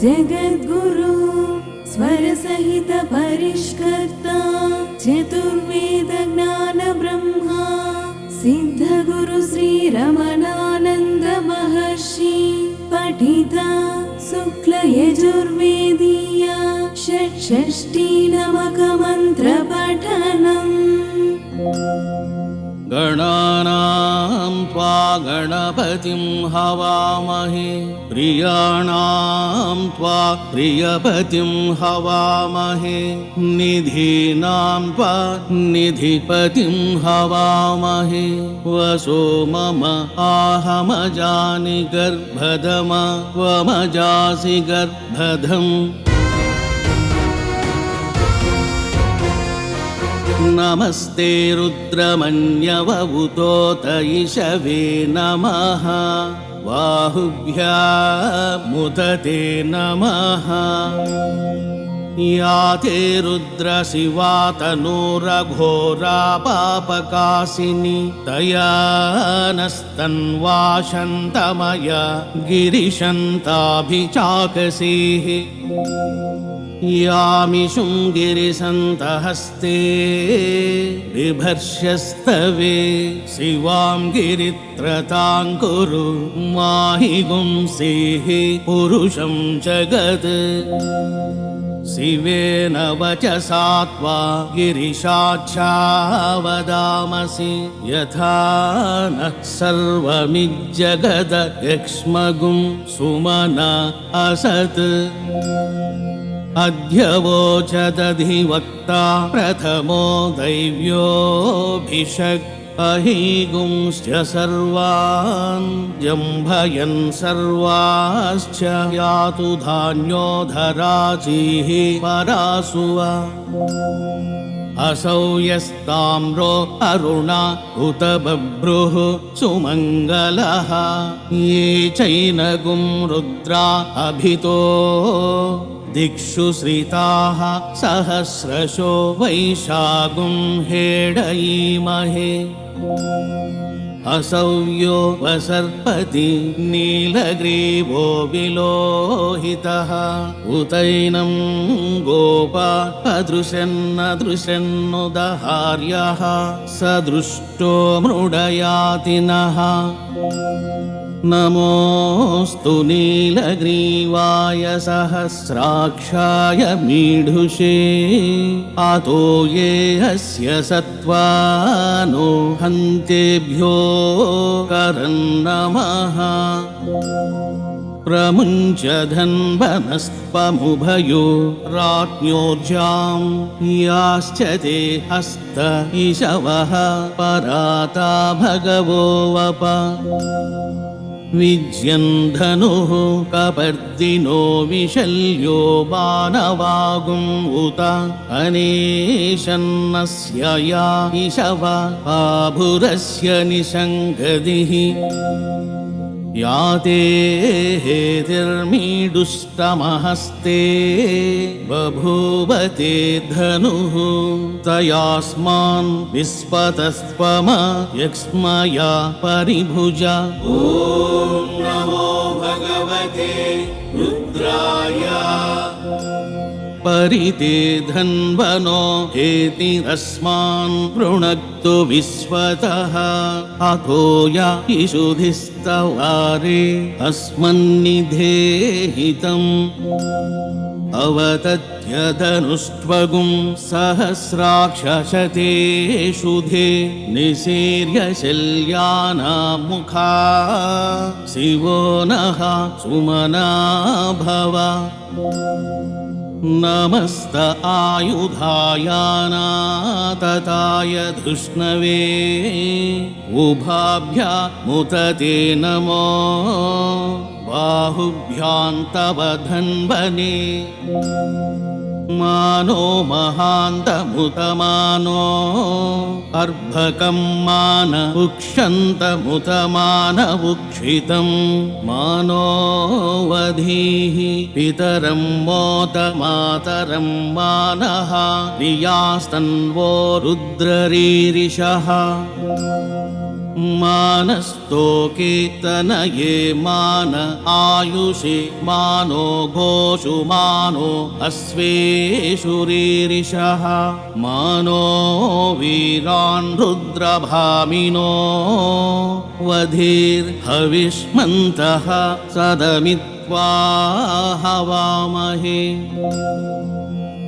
जगद्गुरु स्वरसहित परिष्कर्ता चतुर्वेद ज्ञान ब्रह्मा सिद्धगुरु श्री रमणानंद महर्षि पठिता शुक्ल यजुर्वेदीया षट्षष्टि नमक मंत्र पठनम्। गणानां त्वा गणपतिं हवामहे प्रियाणां त्वा प्रियपतिं हवामहे निधीनां त्वा निधिपतिं हवामहे वसो मम आहमजानि गर्भधम त्वमजासि गर्भधम्। नमस्ते रुद्रमन्यवभूतोत इषवे नमः बाहुभ्यामुदते नमः। या ते रुद्रशिवा तनूरघोरा पापकाशिनी तया नस्तन्वा शन्तमया गिरिशन्ताभिचाकसीः। यामिषुं गिरिसन्तहस्ते बिभर्ष्यस्तवे शिवां गिरित्रतां कुरु माहि गुंसेः पुरुषं जगत्। शिवेन वचसा त्वा गिरिशाक्षा वदामसि यथा नः सर्वमिज्जगदयक्ष्मगुं सुमना असत्। अध्यवोचदधिवक्ता प्रथमो दैव्योऽभिषक् अहिगुंश्च सर्वान् जम्भयन् सर्वाश्च यातु धान्यो धराजीः परासुव। असौ यस्ताम्रो अरुणा उत बभ्रुः सुमङ्गलः ये चैनगुं रुद्रा अभितो दिक्षु श्रिताः सहस्रशो वैशागुं हेडयीमहे। असौ यो वसर्पति नीलग्रीवो विलोहितः उतैनं गोपा अदृशन्नदृशन्नुदहार्यः स दृष्टो मृडयाति नः। नमोऽस्तु नीलग्रीवाय सहस्राक्षाय मीढुषे अतो ये अस्य सत्त्वानो हन्तेभ्यो करन्नमः। प्रमुञ्च धन्वनस्त्वमुभयो राज्ञोर्जां याश्च ते हस्त इषवः पराता भगवो वप। विज्यन् धनुः कपर्दिनो विशल्यो बाणवागुम् उत अनेशन्नस्य या इषव आभुरस्य निषङ्गदिः। याते हेतिर्मीडुष्टमहस्ते बभूवते धनुः तयास्मान् विस्पतस्त्वम यक्ष्मया परिभुजा। ॐ नमो भगवते रुद्राय। परिते धन्वनो हेतिरस्मान् पृणक्तु विश्वतः अथो या इषुधिस्तवारे अस्मन्निधेहितम्। अवतत्य धनुष्ट्वगुं सहस्राक्षशते शुधे निशीर्य शल्यानामुखा शिवो नः सुमना भव। नमस्त आयुधायानातताय धृष्णवे उभाभ्यामुत ते नमो बाहुभ्यां तव धन्वने मानो महान्तमुतमानो अर्भकं मान उक्षन्तमुतमान उक्षितं मानो वधीः पितरं मोत मातरं मानः प्रियास्तन्वो रुद्ररीरिषः मानस्तोके तनये मान आयुषे मानो घोषु मानो अश्वेषु रीरिषः मानो वीरान् रुद्रभामिनो वधीर्हविष्मन्तः सदमित्वा हवामहे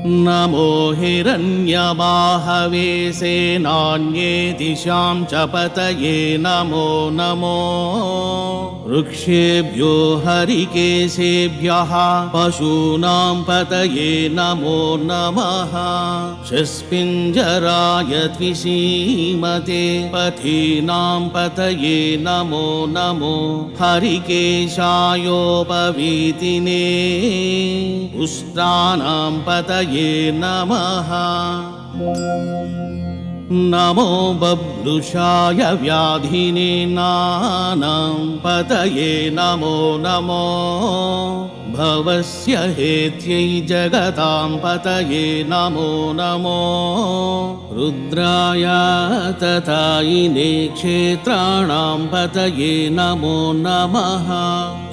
नमो हिरण्यबाहवे सेनान्ये दिशां च पतये नमो नमो वृक्षेभ्यो हरिकेशेभ्यः पशूनां पतये नमो नमः शस्पिञ्जराय द्विषीमते पथीनां पतये नमो नमो हरिकेशायोपवीतिने उष्ट्राणां पतये नमः नमो बभ्रुषाय व्याधिने नानां पतये नमो नमो भवस्य हेत्यै जगतां पतये नमो नमो रुद्राय तथायिने क्षेत्राणां पतये नमो नमः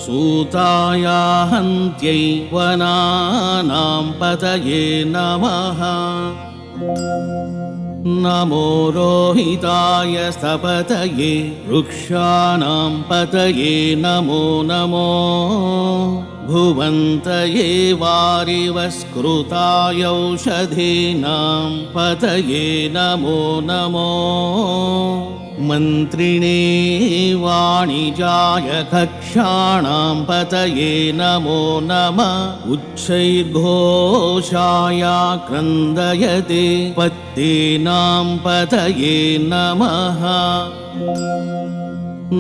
सूताय हन्त्यै वनानां पतये नमः नमो रोहिताय स्थपतये वृक्षाणां पतये नमो नमो भुवन्तये वारिवस्कृताय औषधीनां पतये नमो नमो मन्त्रिणे वाणिजाय कक्षाणां पतये नमो नमः उच्चैर्घोषाय क्रन्दयते पत्तीनां पतये नमः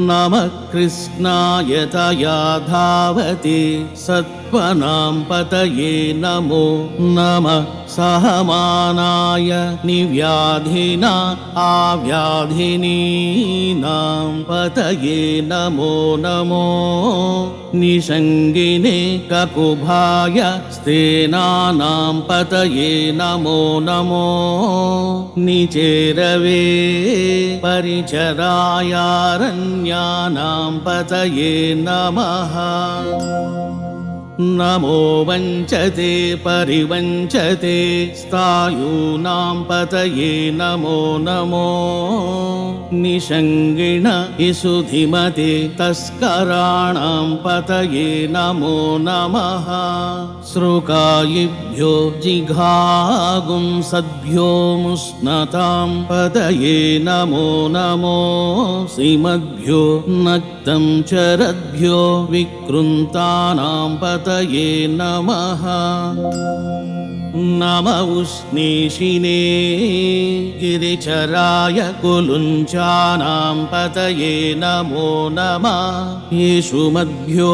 नमः कृष्णाय तया धावते सत्त्वनां पतये नमो नमः सहमानाय निव्याधिना आव्याधिनीनां पतये नमो नमो निषङ्गिने ककुभाय स्तेनानां पतये नमो नमो निचेरवे परिचरायारण्यानां पतये नमः नमो वञ्चते परिवञ्चते स्थायूनां पतये नमो नमो निषङ्गिण इसुधिमते तस्कराणां पतये नमो नमः श्रुकायिभ्यो जिघागुंसद्भ्यो मुष्णतां पतये नमो नमो सीमद्भ्यो नक्तं चरद्भ्यो विकृन्तानां पतये नमः नम उष्णीषिणे गिरिचराय कुलुञ्चानां पतये नमो नमः येषु मद्भ्यो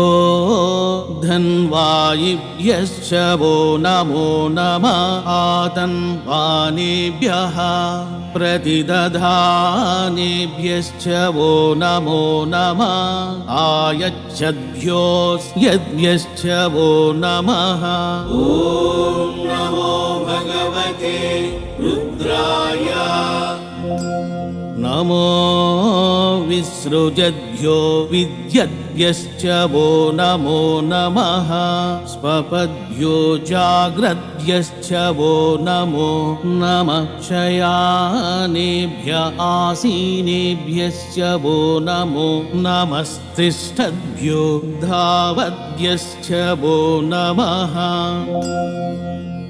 धन्वायिभ्यश्च वो नमो नमः आतन्वानेभ्यः प्रतिदधानेभ्यश्च वो नमो नमः आयच्छद्भ्यो यद्भ्यश्च वो नमः ॐ नमो भगवते रुद्राय नमो विसृजद्भ्यो विद्यद्भ्यश्च वो नमो नमः स्वपद्भ्यो जाग्रद्भ्यश्च वो नमो नमः शयानेभ्य आसीनेभ्यश्च वो नमो नमस्तिष्ठद्भ्यो धावद्भ्यश्च वो नमः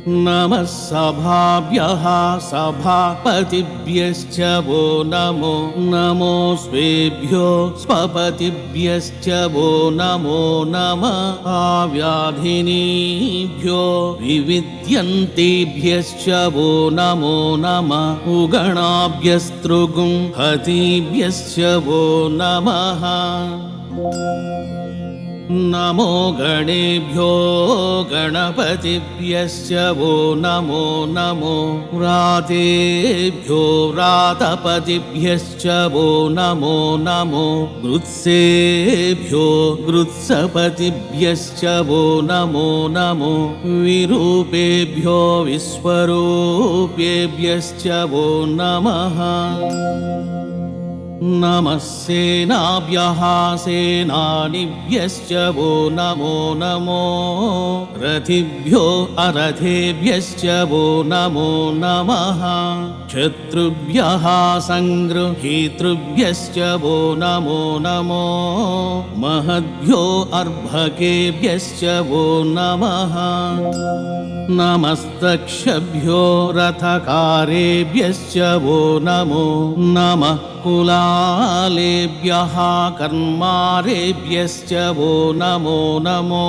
नमः सभाभ्यः सभापतिभ्यश्च वो नमो नमो स्वेभ्यो स्वपतिभ्यश्च वो नमो नमः आव्याधिनीभ्यो विविद्यन्तेभ्यश्च वो नमो नमः उगणाभ्यस्तृगुंहतीभ्यश्च वो नमः नमो गणेभ्यो गणपतिभ्यश्च वो नमो नमो व्रातेभ्यो व्रातपतिभ्यश्च वो नमो नमो गृत्सेभ्यो गृत्सपतिभ्यश्च वो नमो नमो विरूपेभ्यो विश्वरूपेभ्यश्च वो नमः नमः सेनाभ्यः सेनानिभ्यश्च वो नमो नमो रथिभ्यो अरथेभ्यश्च वो नमो नमः शत्रुभ्यः संगृहीतृभ्यश्च वो नमो नमो महद्भ्यो अर्भकेभ्यश्च वो नमः नमस्तक्षभ्यो रथकारेभ्यश्च वो नमो नमः कुलालेभ्यः कर्मारेभ्यश्च वो नमो नमो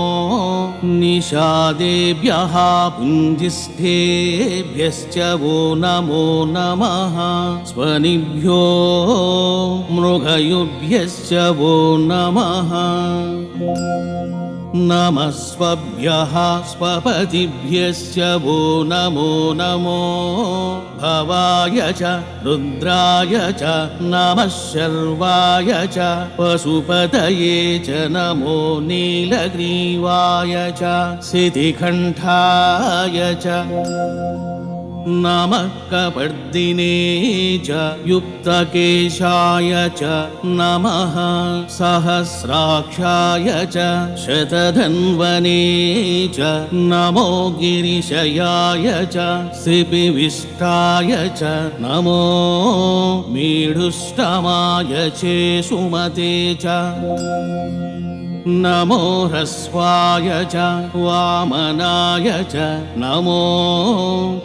निषादेभ्यः पुञ्जिष्ठेभ्यश्च वो नमो नमः स्वनिभ्यो मृगयुभ्यश्च वो नमः नमः स्वभ्यः स्वपतिभ्यश्च वो नमो नमो भवाय च रुद्राय च नमः शर्वाय च पशुपतये च नमो नीलग्रीवाय च सितिकण्ठाय च नमः कपर्दिने च युक्तकेशाय च नमः सहस्राक्षाय च शतधन्वने च नमो गिरिशयाय च श्रीपिविष्टाय च नमो मीढुष्टमाय चेसुमते च नमो ह्रस्वाय च वामनाय च नमो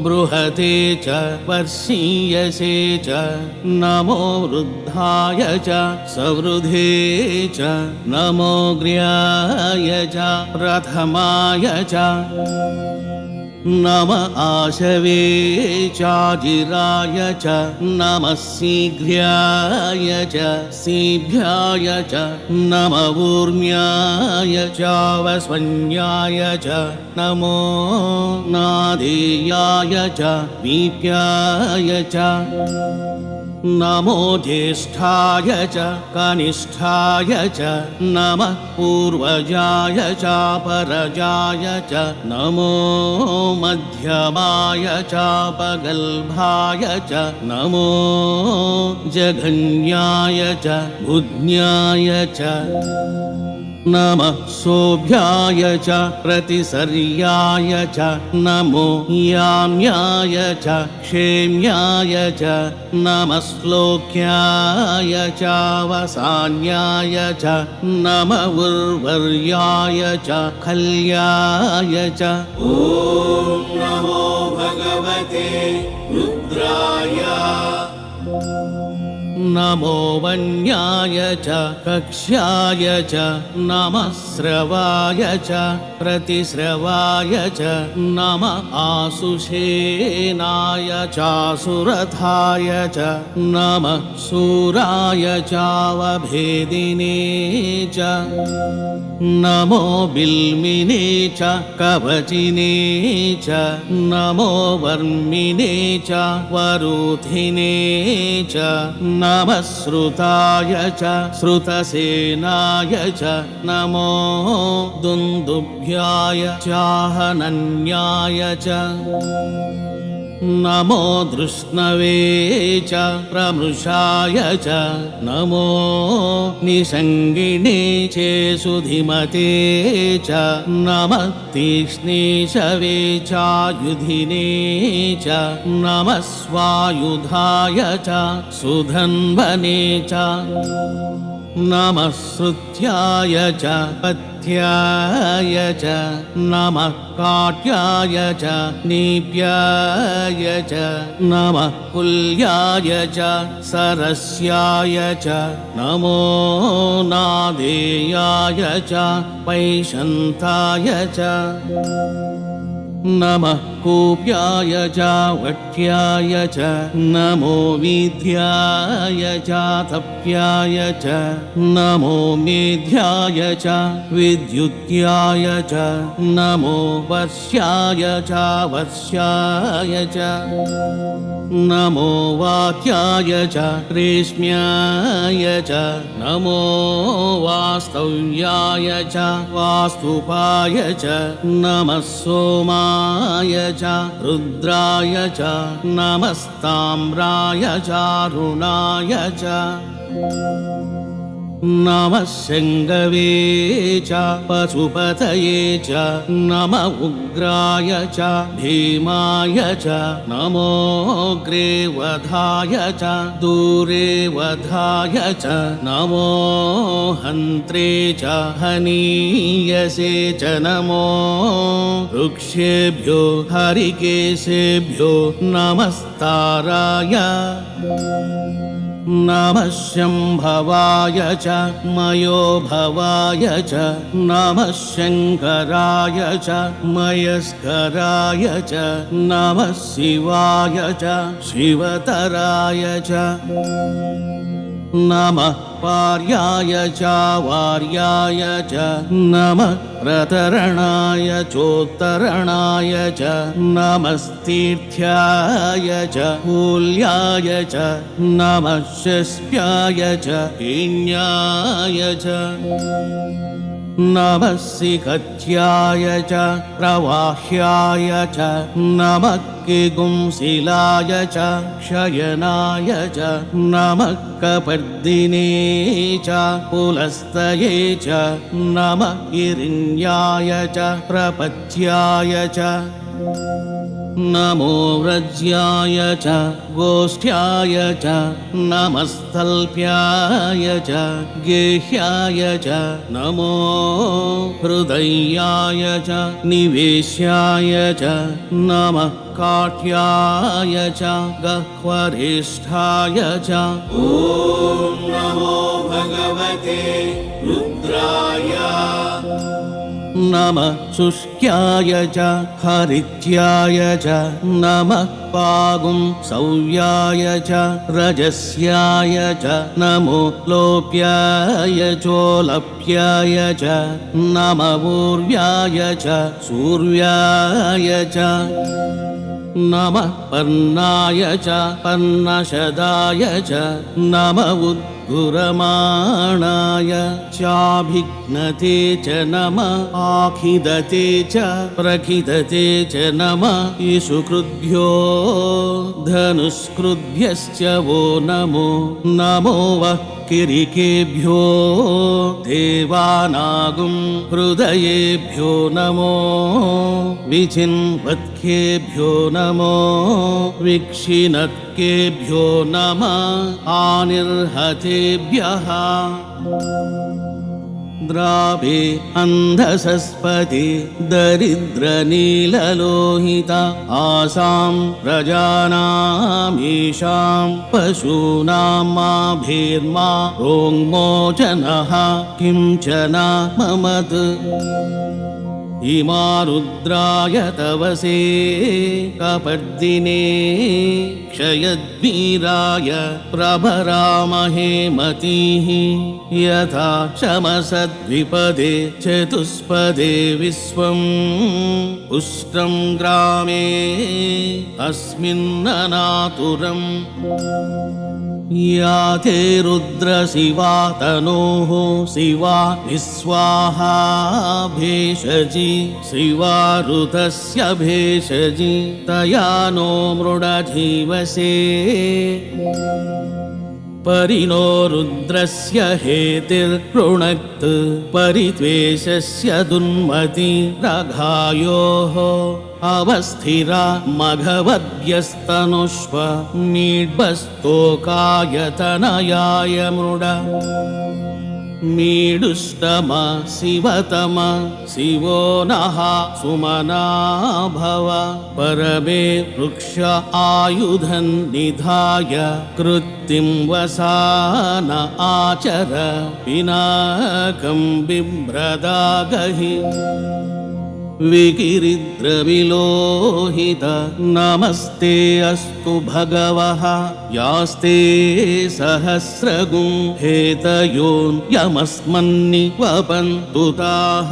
बृहते च वर्षीयसे च नमो वृद्धाय च सवृधे च नमो ग्र्याय च प्रथमाय च नम आशवे चाजिराय च नमः शीघ्राय च शीभ्याय च नम ऊर्म्याय चावस्वन्याय च नमो नादेयाय च वीप्याय च नमो ज्येष्ठाय च कनिष्ठाय च नमः पूर्वजाय च परजाय च नमो मध्यमाय च पगल्भाय च नमो जघन्याय च बुध्न्याय च नमः शोभ्याय च प्रतिसर्याय च नमो याम्याय च क्षेम्याय च नमः श्लोक्याय च वसान्याय च नमः उर्वर्याय च खल्याय च ॐ नमो भगवते रुद्राय नमो वन्याय च कक्ष्याय च नमः स्रवाय च प्रतिस्रवाय च नमः आशुषेनाय चासुरथाय च नमः शूराय चावभेदिने च नमो बिल्मिने च कवचिने च नमो वर्मिणे च वरुथिने च नमः श्रुताय च श्रुतसेनाय च नमो दुन्दुभ्याय चाहनन्याय च नमो धृष्णवे च प्रमृषाय च नमो निषङ्गिणे चेसुधिमते च नमः तीक्ष्णेशवे चायुधिने च नमः स्वायुधाय च सुधन्वने च नमः श्रुत्याय च पत्याय वैदग्ध्याय च नमः काट्याय च नीप्याय च नमः कुल्याय च सरस्याय च नमो नादेयाय च पैशन्ताय च नमः कूप्याय च वट्याय च नमो वीध्याय च तप्याय च नमो मेध्याय च विद्युत्याय च नमो वर्ष्याय च वर्ष्याय च नमो वाक्याय च रेश्म्याय च नमो वास्तव्याय च वास्तुपाय च नमः सोमाय च रुद्राय च नमस्ताम्राय च रुणाय च नमः शङ्गवे च पशुपतये च नम उग्राय च भीमाय च नमोऽग्रे वधाय च दूरे वधाय च नमो हन्त्रे च हनीयसे च नमो वृक्षेभ्यो हरिकेशेभ्यो नमस्ताराय नमः शम्भवाय च मयो भवाय च नमः शङ्कराय च मयस्कराय च नमः शिवाय च शिवतराय च नमः पार्याय च वार्याय च नमः प्रतरणाय चोत्तरणाय च नमस्तीर्थ्याय च कूल्याय च नमः शस्प्याय च हीन्याय च नमः सिकत्याय च प्रवाह्याय च नमः किगुंसिलाय च शयनाय च नमः कपर्दिने च पुलस्तये च नमः हिरण्याय च प्रपच्याय च नमो व्रज्याय च गोष्ठ्याय च नमस्तल्प्याय च गेह्याय च नमो हृदयाय च निवेश्याय च नमः काठ्याय च गह्वरेष्ठाय च ॐ नमो भगवते रुद्राय नमः शुष्क्याय च हरित्याय च नमः पागुं सौव्याय च रजस्याय च नमो लोप्याय चोलप्याय च नमः ऊर्व्याय च सूर्याय च नमः पर्णाय च पर्णशदाय च नमः उद्गुरमाणाय चाभिघ्नते च नमः आखिदते च प्रखिदते च नमः ईशुकृद्भ्यो धनुष्कृद्भ्यश्च वो नमो नमो वः किरिकेभ्यो देवानागुं हृदयेभ्यो नमो विचिन्वत्केभ्यो नमो विक्षिणत्केभ्यो नमः आनिर्हतेभ्यः द्रावे अन्धसस्पति दरिद्रनीललोहित आसां प्रजानामीशां पशूनां माभिर्मा रोङ्मोचनः किञ्चन ममत् इमा रुद्राय तवसे कपर्दिने क्षयद्वीराय प्रभरामहे मतीः यथा शमसद्विपदे चतुष्पदे विश्वम् पुष्टं ग्रामे अस्मिन्ननातुरम् याते रुद्रशिवा तनोः शिवा निस्वाहा भेषजि शिवा ऋतस्य भेषजि तया नो मृडधीवसे परिणो रुद्रस्य हेतिर्पृणक्त् परित्वेषस्य दुन्मति रघायोः अवस्थिरा मघवद्यस्तनुष्व मीड्भस्तोकायतनयाय मृड मीडुष्टम शिवतम शिवो नः सुमना भव परमे वृक्ष आयुधं निधाय कृत्तिं वसान आचर पिनाकं बिभ्रदागहि विकिरिद्रविलोहित नमस्ते अस्तु भगवः यास्ते सहस्रगुं हेतयोऽयमस्मन्निवपन्तु ताः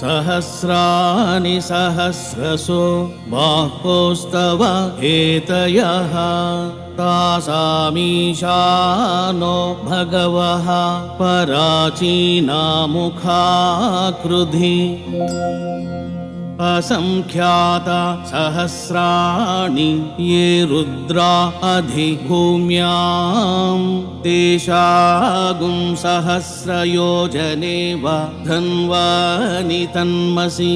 सहस्राणि सहस्रशो बाहोस्तव हेतयः तासामीशानो भगवः पराचीनामुखाकृधि असंख्याता सहस्राणि ये रुद्रा अधिभूम्यां तेषागुं सहस्रयोजनेव धन्वानि तन्मसि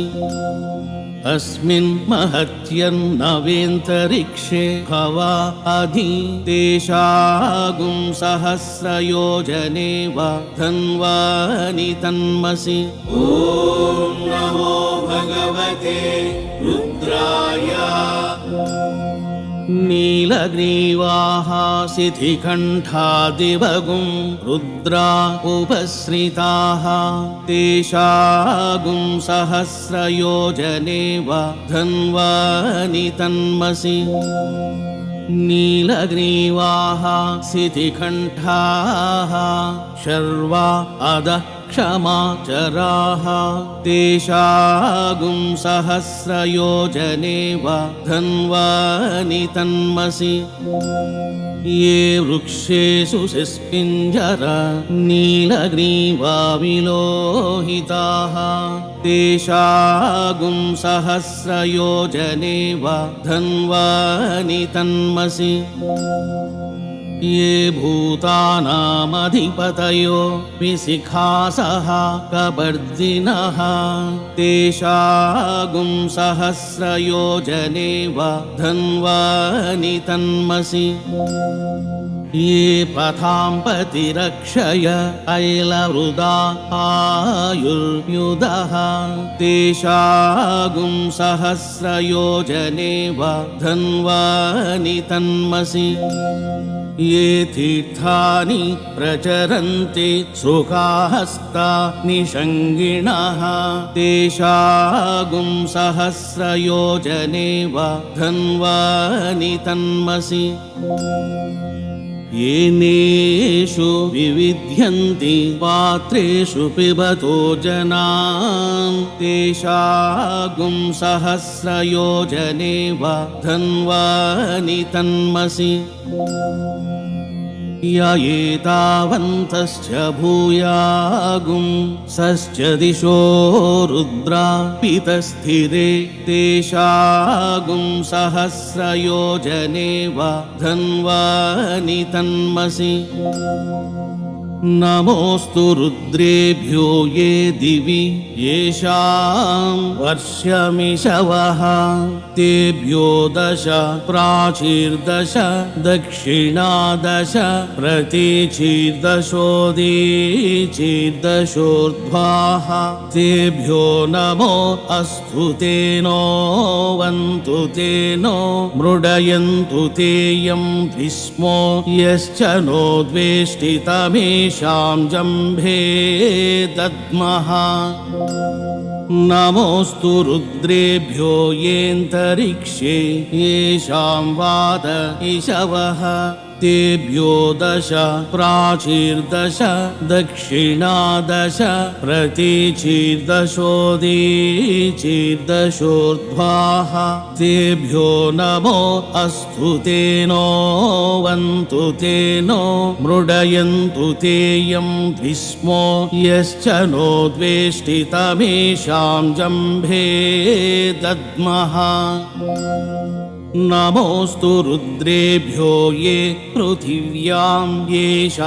अस्मिन् महत्यन्नवेन्तरिक्षे भवा अधि तेषागुं सहस्रयोजनेव धन्वानि तन्मसि ॐ नमो भगवते रुद्राय नीलग्रीवाः शिथिकण्ठादिवगुं रुद्रा उपश्रिताः तेषागुं सहस्रयोजनेव धन्वानि तन्मसि नीलग्रीवाः शिथिकण्ठाः शर्वा अधः क्षमाचराः तेषागुं सहस्रयोजनेव धन्वानि तन्मसि ये वृक्षेषु शिस्पिञ्जर नीलग्रीवा विलोहिताः तेषागुं सहस्रयोजनेव धन्वानि तन्मसि ये भूतानामधिपतयो विशिखासः कपर्दिनः तेषागुं सहस्रयोजनेव धन्वानि तन्मसि ये पथां पतिरक्षय ऐलवृदा आयुर्युधः तेषागुं सहस्रयोजनेव धन्वानि तन्मसि ये तीर्थानि प्रचरन्ति शुकाहस्ता निषङ्गिणः तेषागुं सहस्रयोजनेव धन्वानि तन्मसि येनेषु विविध्यन्ति पात्रेषु पिबतो जनान् तेषागुं सहस्रयोजनेव धन्वानि तन्मसि य एतावन्तश्च भूयागुं सश्च दिशो रुद्रा पितस्थिरे तेषागुं सहस्रयोजनेव धन्वानि तन्मसि नमोऽस्तु रुद्रेभ्यो ये दिवि येषां वर्ष्यमिषवः तेभ्यो 10 प्राचीर्दश दक्षिणादश प्रतीचीर्दशोदीचीर्दशोर्ध्वाः तेभ्यो नमो अस्तु तेनो वन्तु तेनो मृडयन्तु तेयं भीष्मो यश्च नो द्वेष्टितमेष शां जम्भे दद्मः नमोऽस्तु रुद्रेभ्यो येऽन्तरिक्षे येषां वाद इषवः तेभ्यो 10 प्राचीर्दश दक्षिणादश प्रतीचीर्दशोदीचीर्दशोर्ध्वाः तेभ्यो नमो अस्तु तेनो वन्तु तेनो मृडयन्तु तेयं भीष्मो यश्च नो द्वेष्टितमेषां जम्भे दद्मः नमोऽस्तु रुद्रेभ्यो ये पृथिव्यां येषामन्नमिषवः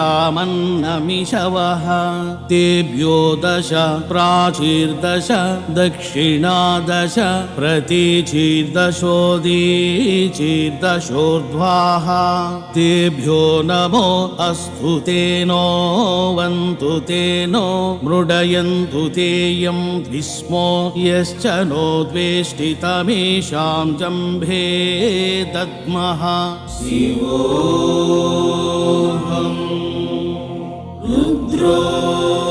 तेभ्यो 10 प्राचीर्दश दक्षिणादश प्रतीचीर्दशोदीचीर्दशोर्ध्वाः तेभ्यो नमो अस्तु तेनो वन्तु तेनो मृडयन्तु तेयं द्विस्मो यश्च नो द्वेष्टितमेषां जम्भे दद्मः शिवोऽहं रुद्रोऽहम्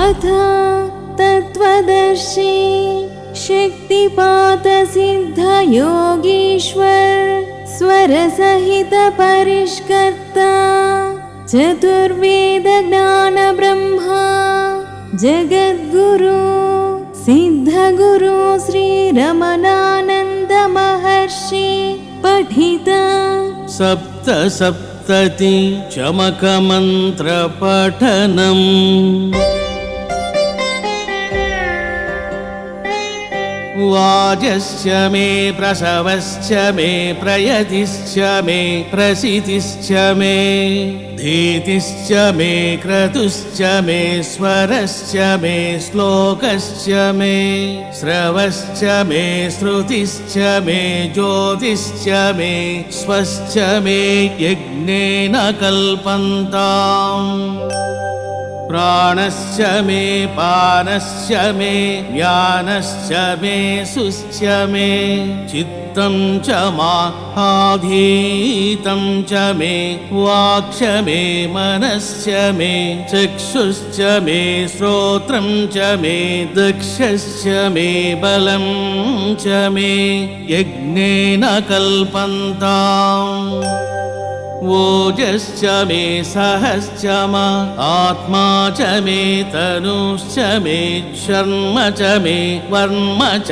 अथ तत्त्वदर्शी शक्तिपातसिद्धयोगीश्वर स्वरसहितपरिष्कर्ता चतुर्वेदज्ञानब्रह्मा जगद्गुरु सिद्धगुरु श्रीरमणानन्दमहर्षि पठिता सप्तसप्तति चमकमन्त्रपठनम् वाजश्च मे प्रसवश्च मे प्रयतिश्च मे प्रसितिश्च मे धीतिश्च मे क्रतुश्च मे स्वरश्च मे श्लोकश्च मे स्रवश्च मे श्रुतिश्च मे ज्योतिश्च मे स्वश्च मे यज्ञेन कल्पन्ताम् प्राणश्च मे पानश्च मे व्यानश्च मे सुश्च मे चित्तं च माधीतं च मे वाक्ष मे मनश्च मे चक्षुश्च मे श्रोत्रं च मे दक्षश्च मे बलं च मे यज्ञेन कल्पन्ताम् ओजश्च मे सहश्च म आत्मा च मे तनुश्च मे शर्म च मे वर्म च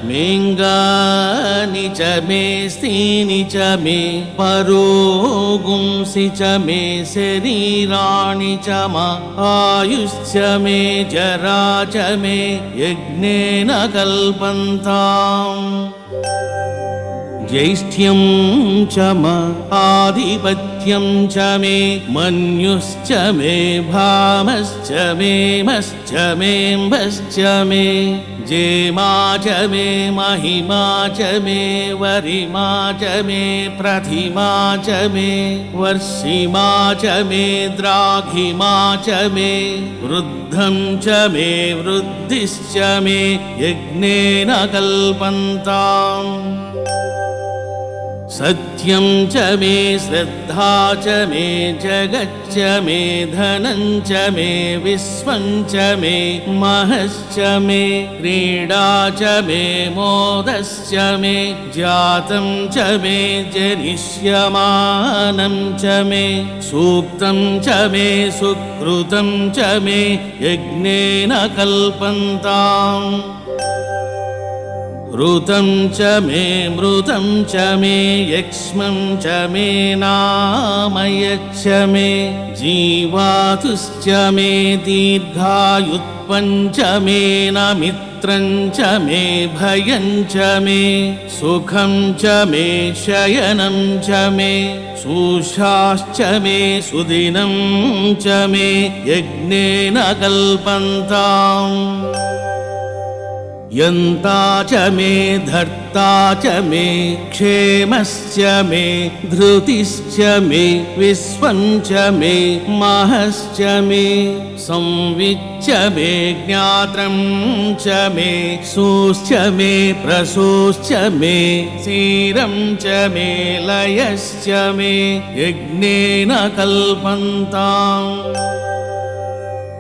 मेऽङ्गानि च मे स्तीनि च मे परोगुंसि च मे शरीराणि च म आयुश्च मे जरा च मे यज्ञेन कल्पन्ताम् ज्येष्ठ्यं च म आधिपत्यं च मे मन्युश्च मे भामश्च मे मश्च मेऽम्भश्च मे जेमा च मे महिमा च मे वरिमा च मे प्रतिमा च मे वर्षिमा च मे द्राघिमा च मे वृद्धं च मे वृद्धिश्च मे यज्ञेन कल्पन्ताम् सत्यं च मे श्रद्धा च मे जगच्च मे धनं च मे विश्वं च मे महश्च मे क्रीडा च मे मोदश्च मे जातं च मे जनिष्यमानं च मे सूक्तं च मे सुकृतं च मे यज्ञेन कल्पन्ताम् ऋतं च मे मृतं च मे यक्ष्मं च मे नामयच्च मे जीवातुश्च मे दीर्घायुत्वं च मे नमित्रं च मे भयं च मे सुखं च मे शयनं च मे सुषाश्च मे सुदिनं च मे यज्ञेन कल्पन्ताम् यन्ता च मे धर्ता च मे क्षेमश्च मे धृतिश्च मे विश्वं च मे महश्च मे संविच्च मे ज्ञात्रं च मे सुश्च मे प्रसूश्च मे क्षीरं च मे लयश्च मे यज्ञेन कल्पन्ताम्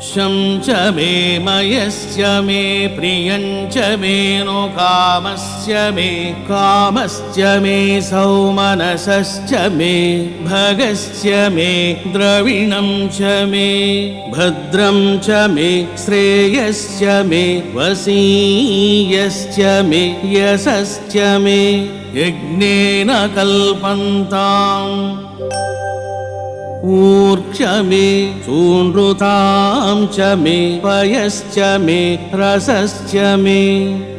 शं च मे मयस्य मे प्रियं च मे नो कामस्य मे सौमनसश्च मे भगस्य मे द्रविणं च मे भद्रं च मे श्रेयश्च मे वसीयश्च मे यशश्च मे यज्ञेन कल्पन्ताम् ऊर्क्ष मे सूनृतां च मे पयश्च मे रसश्च मे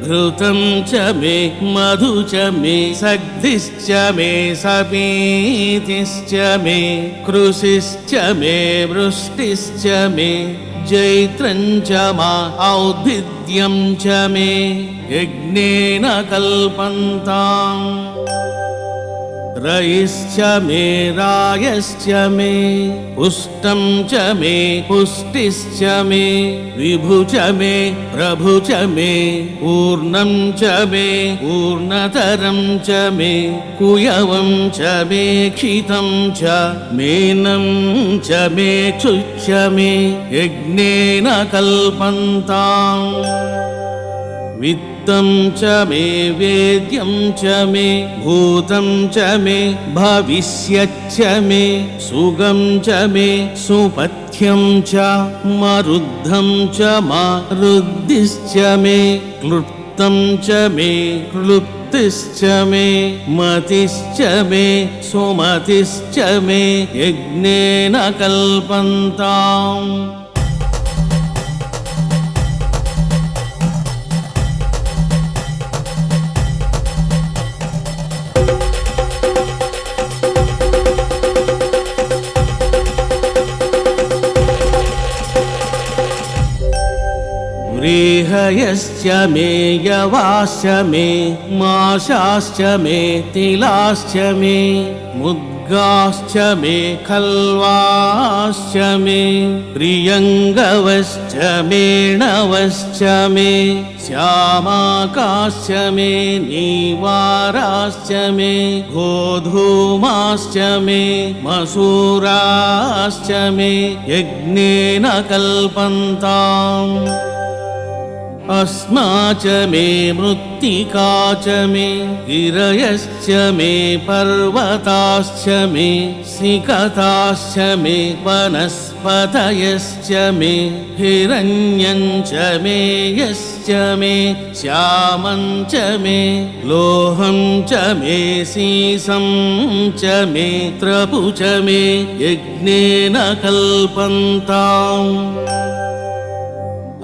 घृतं च मे मधु च मे सग्धिश्च मे सपीतिश्च मे कृषिश्च मे वृष्टिश्च मे जैत्रं च मा औद्भिद्यं च मे यज्ञेन कल्पन्ताम् रयिश्च मे रायश्च मे पुष्टं च मे पुष्टिश्च मे विभु च मे प्रभु च मे पूर्णं च मे पूर्णतरं च मे कुयवं च मे क्षितं च मेनं च मे क्षुच्च मे यज्ञेन कल्पन्ताम् वित्तं च मे वेद्यं च मे भूतं च मे भविष्यच्च मे सुगं च मे सुपथ्यं च मरुद्धं च मारुद्धिश्च मे क्लृप्तं च मे क्लुप्तिश्च मे मतिश्च मे सुमतिश्च मे यज्ञेन कल्पन्ताम् व्रीहयश्च मे यवाश्च मे माशाश्च मे तिलाश्च मे मुद्गाश्च मे खल्वाश्च मे प्रियङ्गवश्च मेणवश्च मे श्यामाकाश्च मे नीवाराश्च मे गोधूमाश्च मे मसूराश्च मे यज्ञेन कल्पन्ताम् अस्मा च मे मृत्तिका च मे गिरयश्च मे पर्वताश्च मे सिकताश्च मे वनस्पतयश्च मे हिरण्यं च मे यश्च मे श्यामं च मे लोहं च मे सीसं च मे त्रपु च मे यज्ञेन कल्पन्ताम्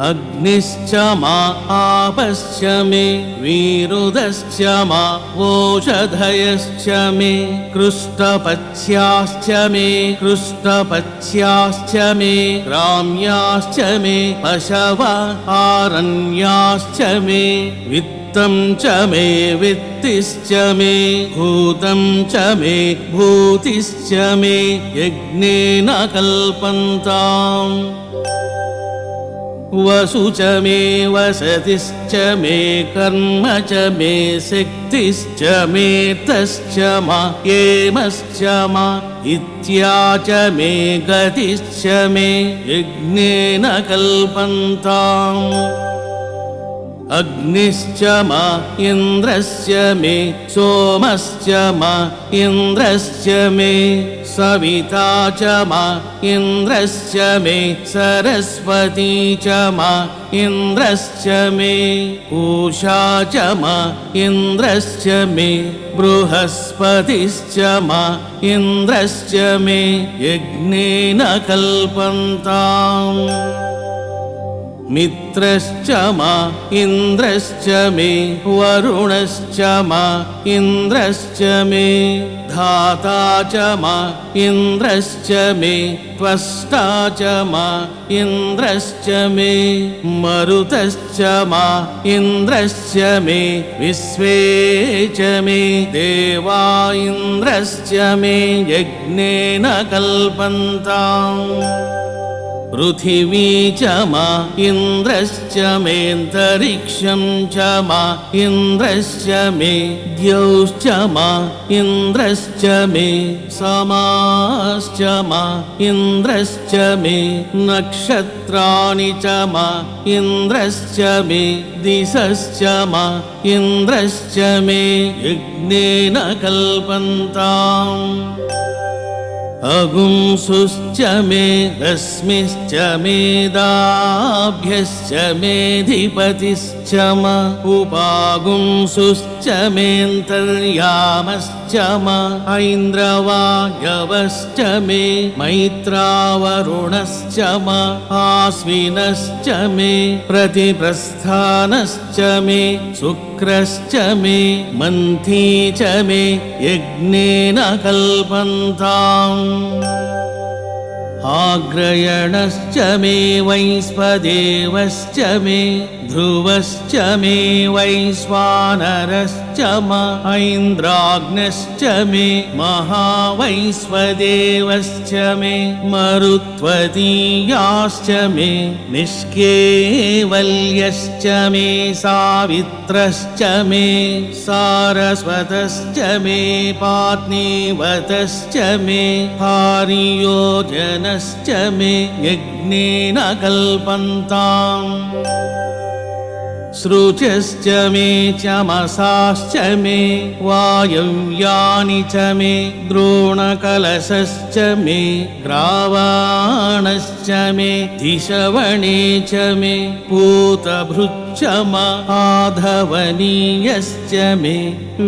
अग्निश्च मा आपश्च मे वीरुदश्च मा ओषधयश्च मे कृष्टपक्ष्याश्च मे ग्राम्याश्च मे पशवा आरण्याश्च मे वित्तं च मे वित्तिश्च मे भूतं च मे भूतिश्च मे यज्ञेन कल्पन्ताम् वसु च मे वसतिश्च मे कर्म च मे शक्तिश्च मे तश्च मा येमश्च मा इत्या च मे गतिश्च मे यज्ञेन कल्पन्ताम् अग्निश्च मा इन्द्रश्च मे सोमश्च मा इन्द्रश्च मे सविता च मा इन्द्रश्च मे सरस्वती च मा इन्द्रश्च मे पूषा च मा इन्द्रश्च मे बृहस्पतिश्च मा इन्द्रश्च मे यज्ञेन कल्पन्ताम् मित्रश्च मा इन्द्रश्च मे वरुणश्च मा इन्द्रश्च मे धाता च मा इन्द्रश्च मे त्वष्टा च मा इन्द्रश्च मे मरुतश्च मा इन्द्रश्च मे विश्वे च मे देवा इन्द्रश्च मे यज्ञेन कल्पन्ताम् पृथिवी च मा इन्द्रश्च मेऽन्तरिक्षं च मा इन्द्रश्च मे द्यौश्च मा इन्द्रश्च मे समाश्च मा इन्द्रश्च मे नक्षत्राणि च मा इन्द्रश्च मे दिशश्च मा इन्द्रश्च मे यज्ञेन कल्पन्ताम् अगुंसुश्च मे रश्मिश्च मेदाभ्यश्च मेधिपतिश्च म उपागुंसुश्च मेऽन्तर्यामश्च म ऐन्द्रवायवश्च मे मैत्रावरुणश्च म आश्विनश्च मे प्रतिप्रस्थानश्च मे शुक्रश्च मे मन्थी च मे यज्ञेन कल्पन्ताम् आग्रयणश्च मे वैश्वदेवश्च मे ध्रुवश्च मे वैश्वानरश्च म ऐन्द्राग्नश्च मे महावैश्वदेवश्च मे मरुत्वतीयाश्च मे निष्केवल्यश्च मे सावित्रश्च मे सारस्वतश्च मे पात्नीवतश्च मे हारियोजनश्च मे यज्ञेन कल्पन्ताम् सृजश्च मे चमसाश्च मे वायव्यानि च मे द्रोणकलशश्च मे ग्रावाणश्च मे धिषवणे च मे पूतभृच्च म आधवनीयश्च मे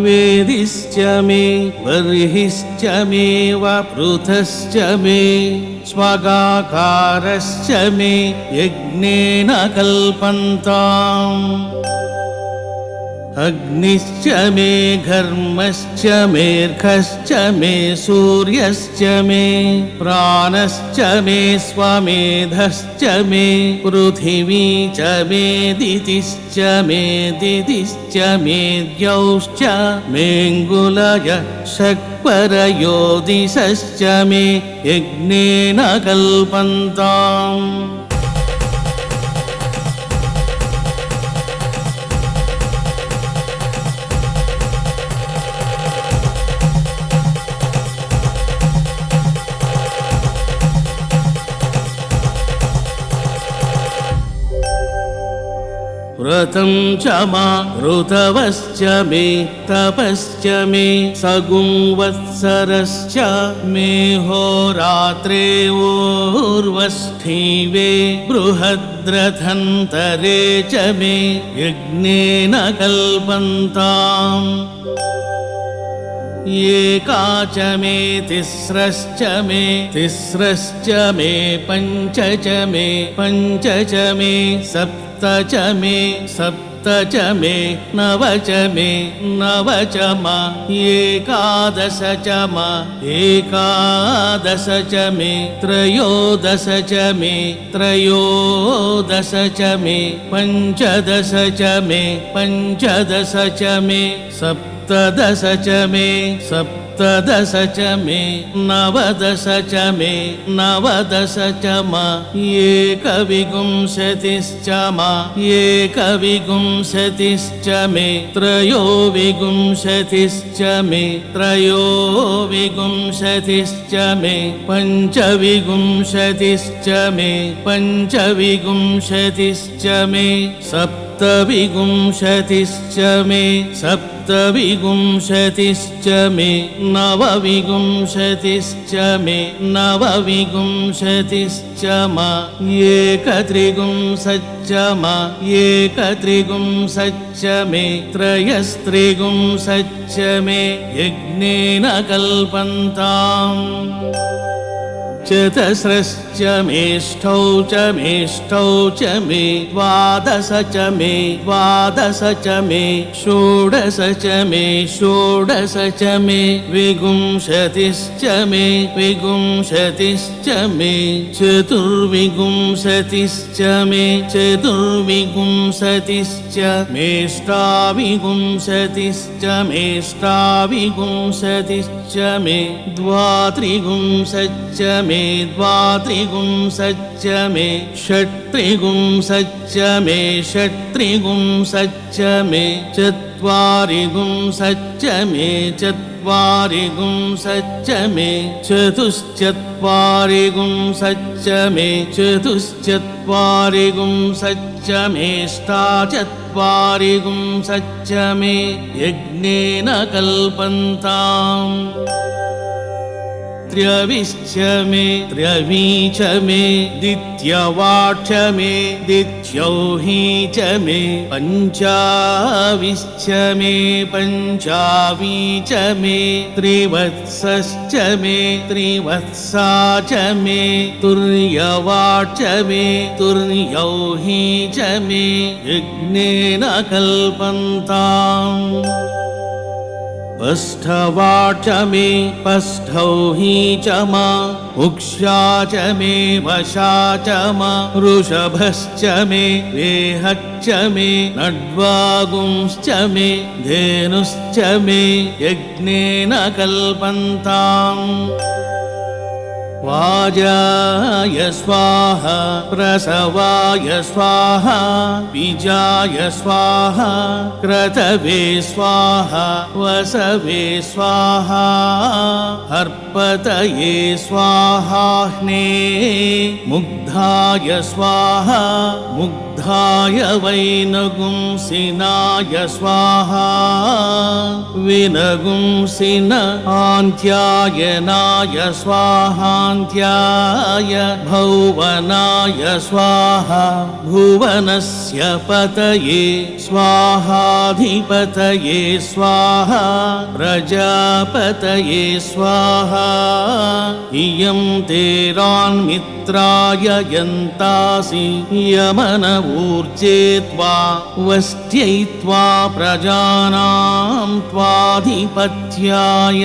वेदिश्च मे बर्हिश्च मे वपृथश्च मे स्वगाकारश्च मे यज्ञेन कल्पन्ताम् अग्निश्च मे घर्मश्च मेऽर्कश्च मे सूर्यश्च मे प्राणश्च मे स्वमेधश्च मे पृथिवी च मे दितिश्च मे दिदिश्च मे द्यौश्च मेऽङ्गुलय शक्परयो दिशश्च मे यज्ञेन कल्पन्ताम् व्रतं च मा ऋतवश्च मे तपश्च मे सगुंवत्सरश्च मे होरात्रे ऊर्वष्ठीवे बृहद्रथन्तरे च मे यज्ञेन कल्पन्ताम् एका च मे तिस्रश्च मे पञ्च च मे सप्त च च मे नव च म एकादश च मे त्रयोदश च मे पञ्चदश च मे सप्तदश च मे नवदश च म एकविंशतिश्च मे त्रयोविंशतिश्च मे पञ्चविंशतिश्च मे सप्तविंशतिश्च मे नवविंशतिश्च मे एकत्रिंशच्च मे त्रयस्त्रिंशच्च मे यज्ञेन कल्पन्ताम् चतस्रश्च मेष्ठौ च मे द्वादश च मे षोडश च मे विंशतिश्च मे चतुर्विंशतिश्च मेष्टाविंशतिश्च मे द्वात्रिंशच्च मे मे द्वात्रिगुं सच्च मे षट्त्रिगुं सच्च मे षट्त्रिगुं सच्च मे चत्वारिगुं सच्च मे चत्वारिगुं सच्च मे चतुश्चत्वारिगुं सच्च मे चतुश्चत्वारिगुं सच्च मेष्टाचत्वारिगुं सच्च मे यज्ञेन कल्पन्ताम् त्र्यविश्च मे त्र्यवीच मे दित्यवाच मे दित्यौही च मे पञ्चाविश्च मे पञ्चावीच मे त्रिवत्सश्च मे त्रिवत्सा च मे तुर्यवाच मे तुर्यौही च मे यज्ञेन कल्पन्ताम् पष्ठवाच मे पष्ठौही च मा उक्षा च मे वशा च मा वृषभश्च मे रेहच्च मे नड्वागुंश्च मे धेनुश्च मे यज्ञेन कल्पन्ताम् वाजाय स्वाहा प्रसवाय स्वाहा बीजाय स्वाहा क्रतवे स्वाहा वसवे स्वाहा हर्पतये स्वाहाह्ने मुग्धाय स्वाहा मुग्धाय वैनगुंसिनाय स्वाहा विनगुंसिन आन्त्यायनाय स्वाहा भुवनाय स्वाहा भुवनस्य पतये स्वाहाधिपतये स्वाहा प्रजापतये स्वाहा इयं तेरान्मित्राय यन्तासि यमन ऊर्जे त्वा वष्ट्यै त्वा प्रजानां त्वाधिपत्याय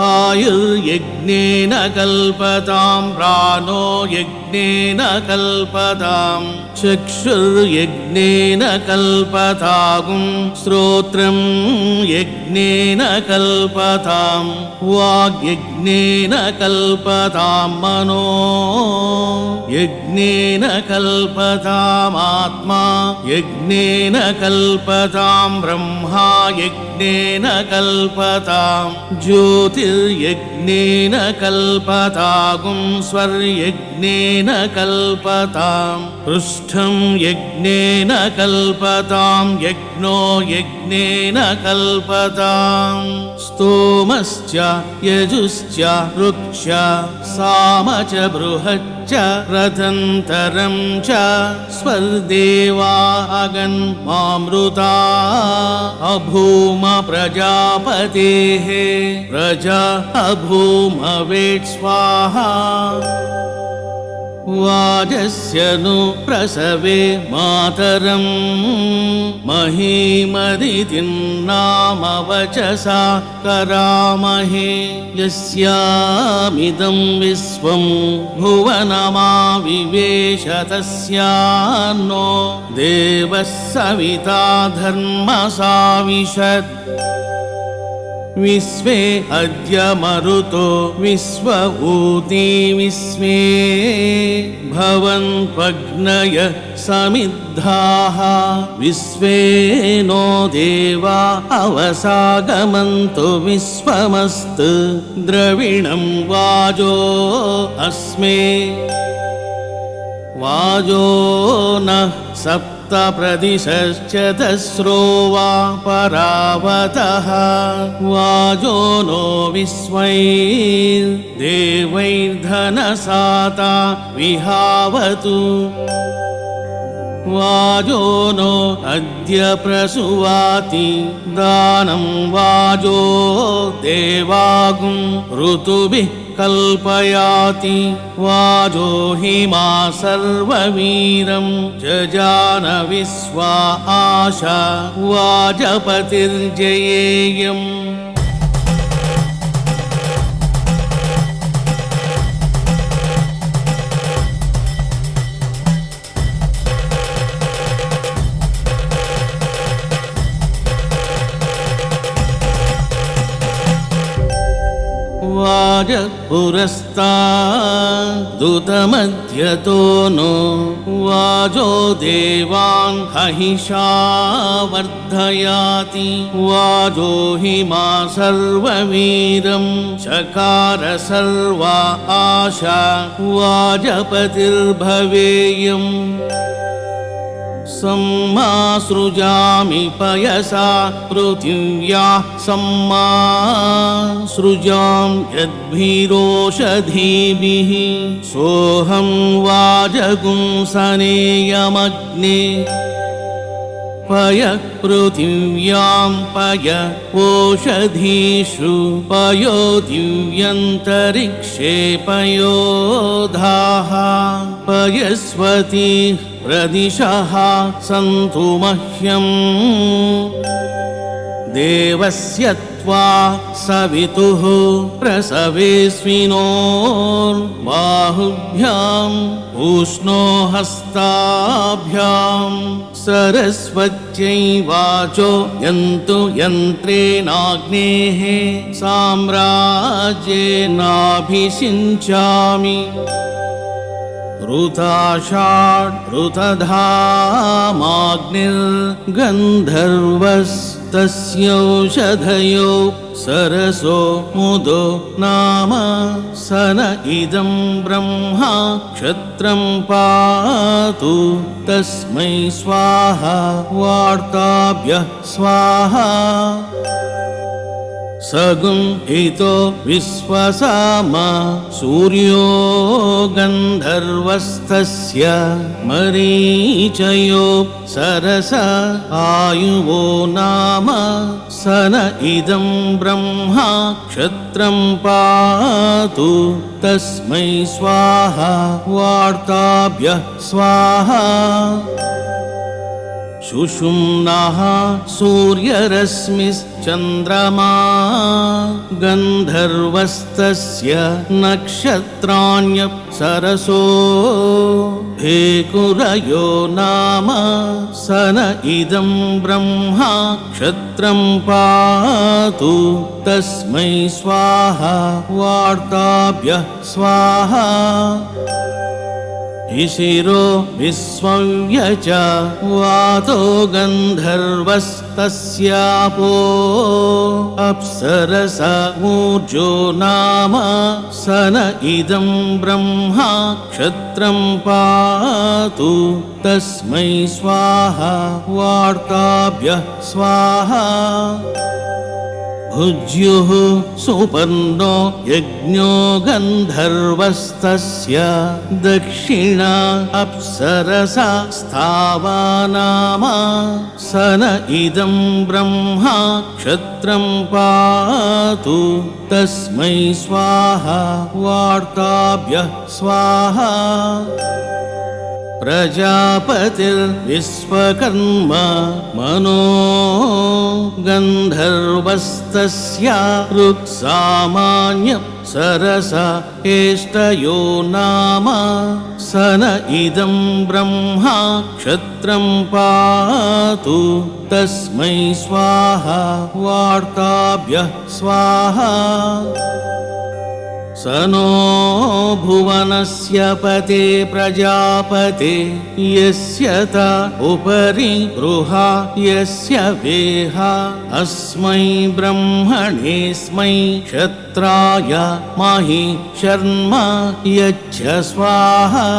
आयुर्यज्ञेन कल्पतां प्राणो यज्ञेन कल्पतां चक्षुर्यज्ञेन कल्पतागुं श्रोत्रं यज्ञेन कल्पतां वाग्यज्ञेन कल्पतां मनो यज्ञेन कल्पतामात्मा यज्ञेन कल्पतां ब्रह्मा यज्ञेन कल्पतां ज्योतिर्यज्ञेन कल्पतागुं स्वर्यज्ञेन कल्पतां पृष्ठं यज्ञेन कल्पतां यज्ञो यज्ञेन कल्पतां स्तोमश्च यजुश्च ऋक्ष साम च बृहच्च रथन्तरं च स्वर्देवा अगन्मामृता अभूम प्रजापतेः प्रजा अभूमवेट् स्वाहा वाजस्य नु प्रसवे मातरं महीमदितिं नाम वचसा करामहे यस्यामिदं विश्वं भुवनमाविवेश तस्यान्नो देवः सविता धर्मसाविशत् विश्वे अद्य मरुतो विश्व ऊती विश्वे भवन्त्वग्नय समिद्धाः विश्वे नो देवा अवसागमन्तु विश्वमस्तु द्रविणं वाजो अस्मे वाजो नः सप्तप्रदिशश्चतस्रो वा परावतः वाजो नो विश्वैर्देवैर्धनसाता विहावतु वाजो नो अद्य प्रसुवाति दानं वाजो देवागुं ऋतुभिः कल्पयाति वाजो हिमा सर्ववीरं जजान विश्वा आशा वाजपतिर्जयेयम् वाज पुरस्तादुतमध्यतो नो वाजो देवान् हहिषा वर्धयाति वाजो हि मा सर्ववीरं चकार सर्वा आशा वाजपतिर्भवेयम् सम्मा सृजामि पयसा पृथिव्या सम्मा सृजां यद्भिरोषधीभिः सोऽहं वाजगुंसनेयमग्ने पय पृथिव्यां पय ओषधीषु पयो दिव्यन्तरिक्षे पयोधाः पयस्वती प्रदिशः सन्तु मह्यम् देवस्य त्वा सवितुः प्रसवेस्विनोर्बाहुभ्याम् उष्णो हस्ताभ्याम् सरस्वत्यै वाचो यन्तु यन्त्रेणाग्नेः साम्राज्येनाभिषिञ्चामि ऋताषाढृतधामाग्निर्गन्धर्वस्तस्यौषधयो सरसो मुदो नाम सन इदं ब्रह्मा क्षत्रं पातु तस्मै स्वाहा वार्ताभ्यः स्वाहा सगुं हितो विश्वसाम सूर्यो गन्धर्वस्तस्य मरीचयो सरस आयुवो नाम सन इदं ब्रह्मा क्षत्रं पातु तस्मै स्वाहा वार्ताभ्यः स्वाहा शुषुम्नः सूर्यरश्मिश्चन्द्रमा गन्धर्वस्तस्य नक्षत्राण्यप्सरसो भेकुरयो नाम सन इदं ब्रह्मा क्षत्रं पातु तस्मै स्वाहा वार्ताभ्यः स्वाहा इशिरो विश्वव्यच वातो गन्धर्वस्तस्यापो अप्सरस ऊर्जो नाम सन इदं ब्रह्मा क्षत्रं पातु तस्मै स्वाहा वार्ताभ्यः स्वाहा भुज्युः सुपर्णो यज्ञो गन्धर्वस्तस्य दक्षिणा अप्सरसा स्थावा नाम सन इदं ब्रह्मा क्षत्रं पातु तस्मै स्वाहा वार्ताभ्यः स्वाहा प्रजापतिर्विश्वकर्मा मनो गन्धर्वस्तस्य ऋक्सामान्य सरस एष्टयो नाम सन इदं ब्रह्मा क्षत्रं पातु तस्मै स्वाहा वार्ताभ्यः स्वाहा स नो भुवनस्य पते प्रजापते यस्य त उपरि गृहा यस्य वेहा अस्मै ब्रह्मणेस्मै क्षत्राय महि शर्म यच्छ स्वाहा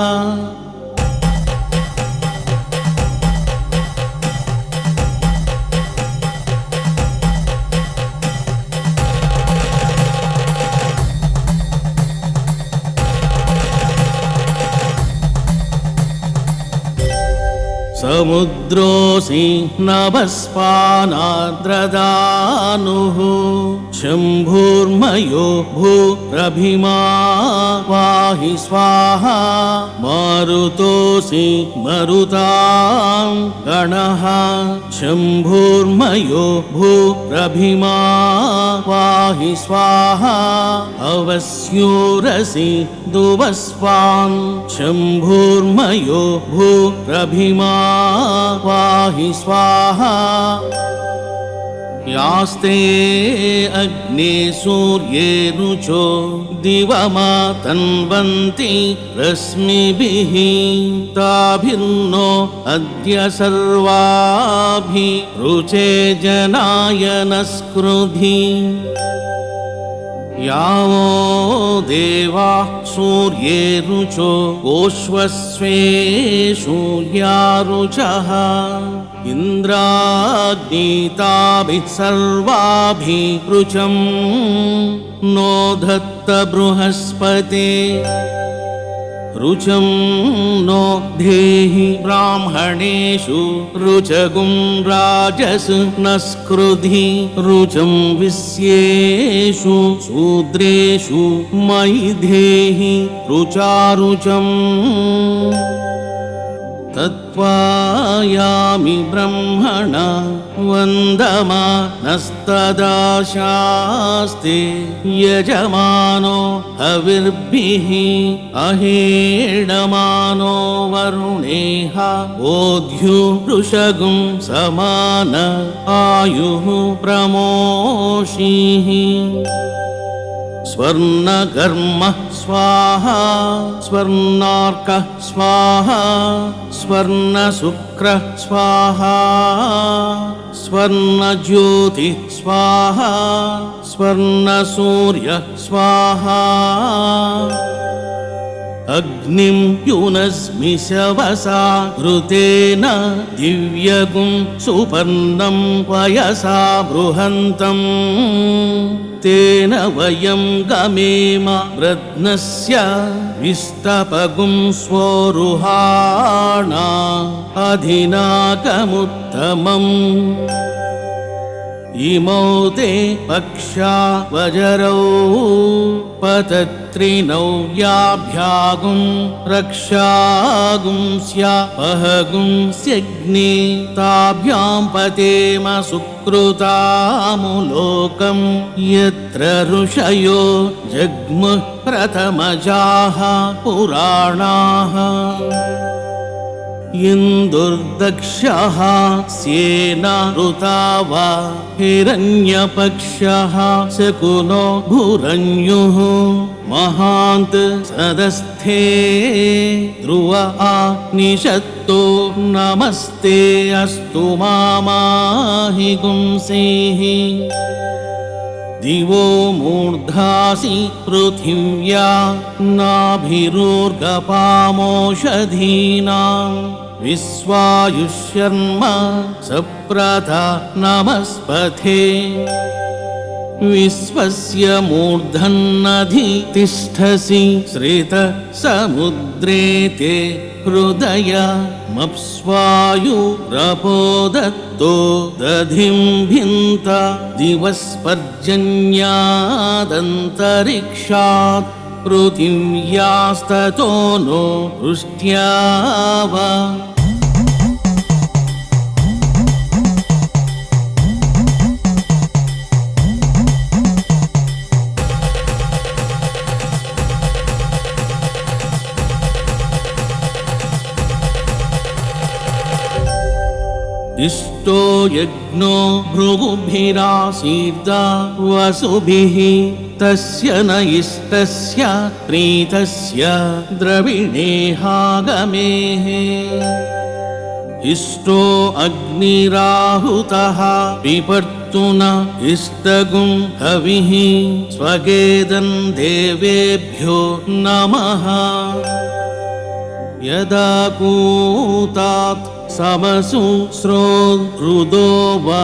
समुद्रोऽसि नभस्पानाद्रदानुः शम्भुर्मयो भूरभिमा पाहि स्वाहा मारुतोऽसि मरुतां गणः शम्भुर्मयो भूरभिमा पाहि स्वाहा अवस्योरसि दुवस्वान् शम्भुर्मयो भूरभिमा पाहि स्वाहा यास्ते अग्ने सूर्ये रुचो दिवमातन्वन्ति रश्मिभिः ताभिर्नो अद्य सर्वाभिः रुचे जनाय नस्कृधि यावो देवा सूर्ये रुचो गोष्वस्वेषु यारुचः इन्द्राग्नीताभिः सर्वाभिः रुचं नो धत्त बृहस्पते रुचं नो धेहि ब्राह्मणेषु रुचगुं राजस् नस्कृधि रुचं विश्येषु शूद्रेषु मयि धेहि रुचारुचम् तत्त्वायामि ब्रह्मणा वन्दमानस्तदा शास्ते यजमानो हविर्भिः अहेडमानो वरुणेह ओद्युरुषगुं समान आयुः प्रमोषिः स्वर्णकर्म स्वाहा स्वर्णार्कः स्वाहा स्वर्णशुक्रः स्वाहा स्वर्णज्योतिः स्वाहा स्वर्णसूर्यः स्वाहा अग्निं युनस्मि शवसा घृतेन दिव्यगुं सुपर्णं वयसा बृहन्तम् तेन वयं गमेम रत्नस्य विस्तपगुं स्वोरुहाणा अधिनाकमुत्तमम् इमौ ते पक्षा वजरौ पतत्रिनौ याभ्यागुं रक्षागुं स्यापहगुं स्यग्ने ताभ्यां पतेम सुकृतामुलोकं यत्र ऋषयो जग्मुः प्रथमजाः पुराणाः इन्दुर्दक्षः स्येना ऋतावा हिरण्यपक्षः शकुनो भुरन्युः महान्त सदस्थे ध्रुव निषत्तो नमस्ते अस्तु मामाहि गुंसेः दिवो मूर्धासि पृथिव्या नाभिरूर्गपामोषधीनां विश्वायुष्यर्म सप्रथा नमस्पथे विश्वस्य मूर्धन्नधि तिष्ठसि श्रित समुद्रे ते हृदय मप्स्वायुरपोदत्तो दधिं भिन्त दिवस्पर्जन्यादन्तरिक्षात् पृथिव्यास्ततो नो वृष्ट्याव इष्टो यज्ञो भृगुभिरासीर्दा वसुभिः तस्य न इष्टस्य प्रीतस्य द्रविणेहागमेः इष्टो अग्निराहुतः पिबर्तुन इष्टगुं हविः स्वगेदं देवेभ्यो नमः यदा कूतात् समसु श्रोदृदो वा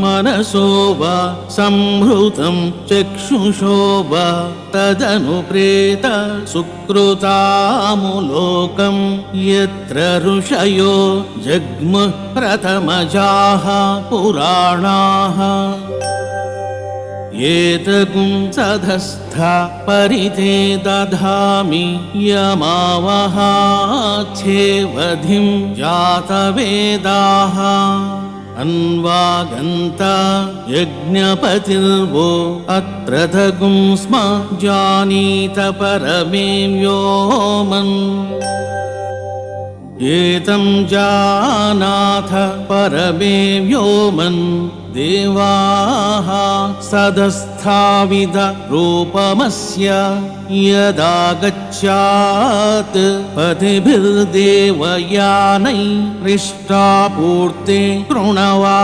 मनसो वा संहृतं चक्षुषो वा तदनुप्रेत सुकृतामुलोकं यत्र ऋषयो जग्मुः प्रथमजाः पुराणाः एतगुं सधस्था परिते दधामि यमावहाच्छेवधिं जातवेदाः अन्वागन्ता यज्ञपतिर्वो अत्र तगुं स्म जानीत परमे व्योमन् एतं जानाथ परमे व्योमन् देवाः सदस्थाविद रूपमस्य यदा गच्छात् पथिभिर्देवयानै पृष्ठापूर्ते कृणवाथाविरस्मै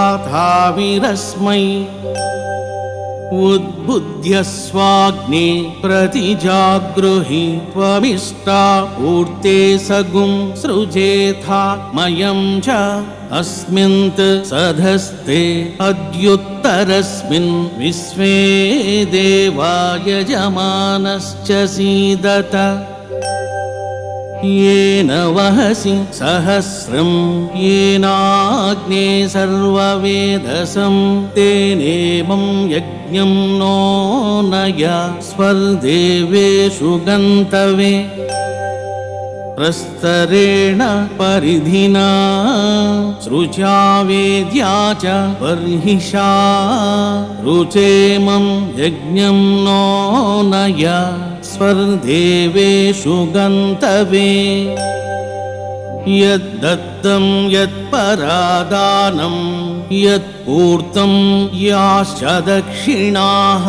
उद्बुध्यस्वाग्ने प्रतिजागृहि त्वमिष्टापूर्ते सगुं सृजेथा मयं च अस्मिन्त सधस्ते अद्युत्तरस्मिन् विश्वे देवा यजमानश्च सीदत येन वहसि सहस्रं येनाग्ने सर्ववेदसं तेनेमं यज्ञं नो नय स्वर्देवेषु गन्तवे प्रस्तरेण परिधिना सृजा वेद्या च बर्हिषा रुचेमं यज्ञं नो नय स्वर्देवेषु गन्तवे यद्दत्तं यत्परादानं यत्पूर्तं याश्च दक्षिणाः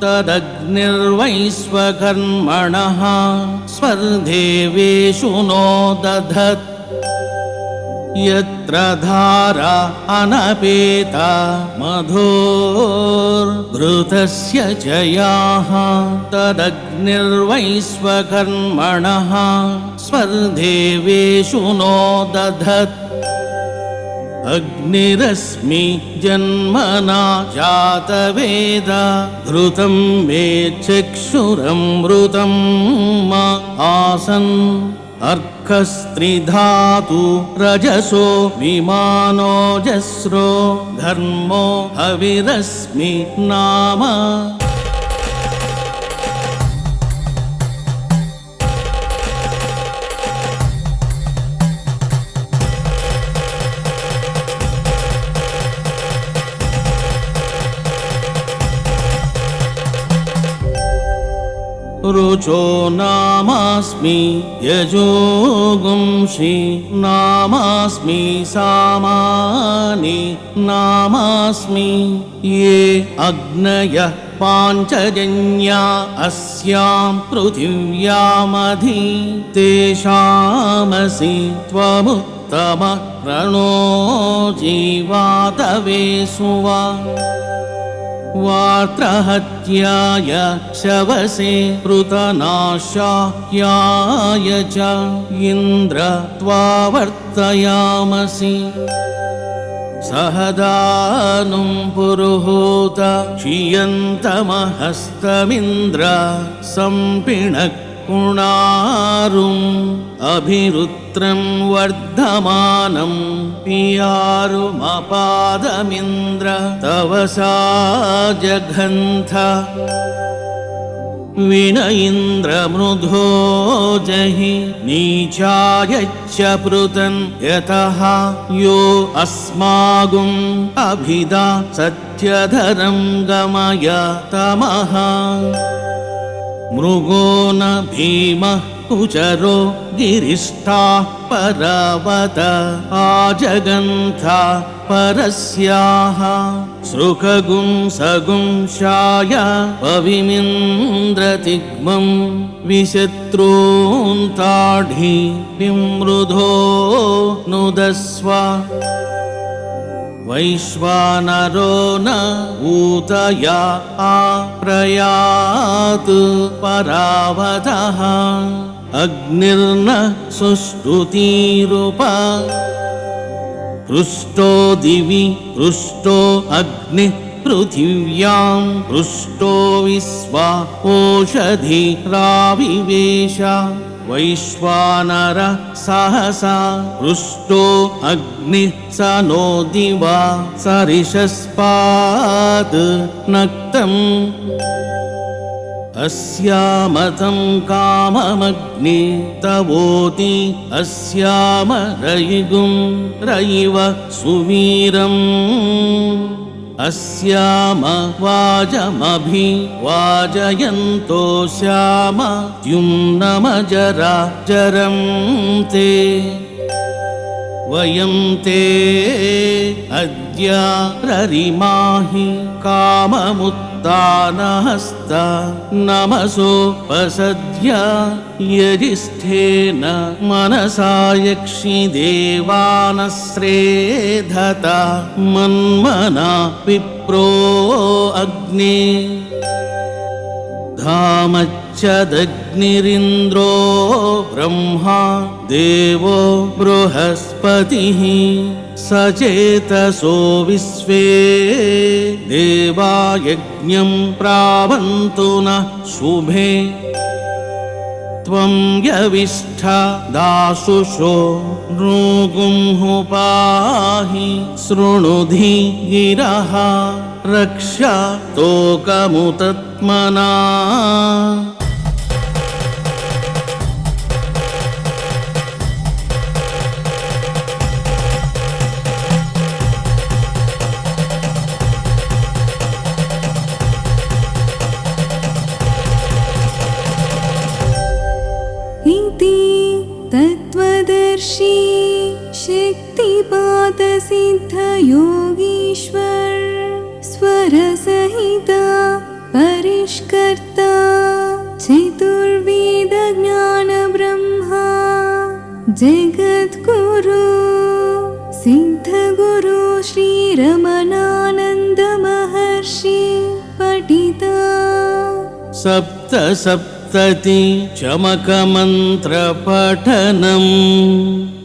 तदग्निर्वैश्वकर्मणः स्वर्देवेषु नो दधत् यत्र धारा अनपेता मधोर्घृतस्य जयाः तदग्निर्वैश्वकर्मणः स्वर्देवेषु नो दधत् अग्निरस्मि जन्मना जातवेद घृतं मे चक्षुरमृतं आसन् अर्कस्त्रिधातु रजसो विमानोजस्रो धर्मो हविरस्मि नाम रुचो नामास्मि यजोगुंषि नामास्मि सामानि नामास्मि ये अग्नयः पाञ्चजन्या अस्यां पृथिव्यामधि तेषामसि त्वमुत्तमः प्रणो जीवातवे सुवा वार्त्रहत्याय शवसे पृतनाशाह्याय च इन्द्र त्वावर्तयामसि सहदानुं पुरुहूत क्षियन्तमहस्तमिन्द्र सम्पिणक् कुणारुम् अभिरुत्रं वर्धमानं पियारुमपादमिन्द्र तव सा जघन्थ विन इन्द्रमृधो जहि नीचायच्च पृतन् यतः यो अस्मागुम् अभिदा सत्यधरं गमय तमः मृगो न भीमः कुचरो गिरिष्ठाः पर्वत आजगन्था परस्याः सृकगुं सगुंशाय पविमिन्द्रतिग्मं विशत्रून्ताढि विमृधो नुदस्व वैश्वानरो न ऊतया आप्रयात् परावतः अग्निर्न सुष्टुतिरुप पृष्टो दिवि पृष्टो अग्निः पृथिव्यां पृष्टो विश्वा ओषधिराविवेश वैश्वानर सहसा पृष्टो अग्निः स नो दिवा सरिषस्पात् नक्तम् अस्यामतं काममग्ने तवोति अस्याम रयिगुं रयिव सुवीरम् अस्याम वाजमभि वाजयन्तो श्याम द्युम्नमजरा जरं ते वयं ते अद्य ररिमाहि काममुत्तानहस्त नमसोपसद्य यजिष्ठेन मनसा यक्षिदेवानश्रेधत मन्मना विप्रो अग्ने धामच्चदग्निरिन्द्रो ब्रह्मा देवो बृहस्पतिः सचेतसो विश्वे देवा यज्ञं प्रावन्तु नः शुभे त्वं यविष्ठा दाशुषो नृगुंहुपाहि शृणुधि गिरः रक्षा तोकमुतत्मना इति तत्त्वदर्शी शक्तिपातसिद्धयोगीश्वर स्वरसहिता परिष्कर्ता चतुर्वेदज्ञानब्रह्मा जगद्गुरु सिद्धगुरु श्रीरमणानन्दमहर्षि पठिता सप्तति चमकमन्त्रपठनम्